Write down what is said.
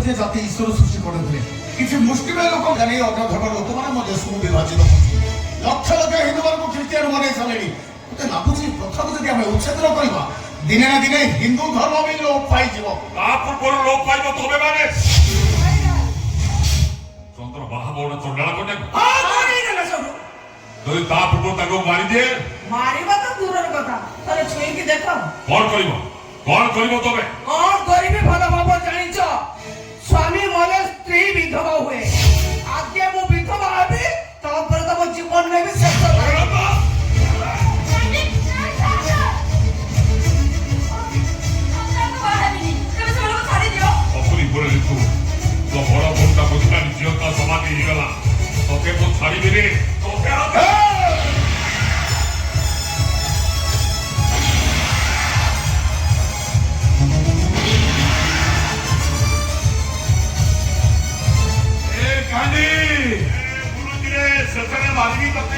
ଗୋଟିଏ ଜାତି ଈଶ୍ୱର ସୃଷ୍ଟି କରିଥିଲେ କିଛି ମୁଷ୍ଟିମେୟ ଲୋକ ଜାଣି ଅଗ୍ରଧର୍ମ ଲୋକମାନେ ମୋ ଦେଶକୁ ବିଭାଜିତ ଲକ୍ଷ ଲକ୍ଷ ହିନ୍ଦୁମାନଙ୍କୁ ଖ୍ରୀଷ୍ଟିଆନ ବନେଇ ସାରିଲେଣି। ମତେ ଲାଗୁଛି ପ୍ରଥାକୁ ଯଦି ଆମେ ଉଚ୍ଛେଦ କରିବା ଦିନେ ନା ଦିନେ ହିନ୍ଦୁ ଧର୍ମ ବି ଲୋପ ପାଇଯିବ। ତା ପୂର୍ବରୁ ଲୋପ ପାଇବ ତମେ ମାନେ ଚନ୍ଦ୍ର ବାହାବଣ ଚଣ୍ଡାଳ କନ୍ୟାକୁ ଯଦି ତା ପୂର୍ବରୁ ତାକୁ ମାରିଦିଏ ମାରିବା ତ ଦୂରର କଥା, ଥରେ ଛୁଇଁକି ଦେଖ। କଣ କରିବ ତମେ? କଣ କରିବି ଭଲ ଭାବ ଜାଣିଛ? ସ୍ୱାମୀ ମଲେ ସ୍ତ୍ରୀ ବିଧବା ହୁଏ। ଆଗେ ମୁଁ ବିଧବା ହେବି, ତାପରେ ତମ ଜୀବନ ନେବି ଶେଷ କରିବି। ଅପୁରି ପରେ ଲିଖୁ ତ ବଡ ଭଉଣୀଟା ବୁଝିଲାନି ଝିଅ ତା ସମାଧି ହେଇଗଲା ତତେ ମୁଁ ଛାଡ଼ିବିନି ତତେ ଶେଷରେ ମାରିବି ତତେ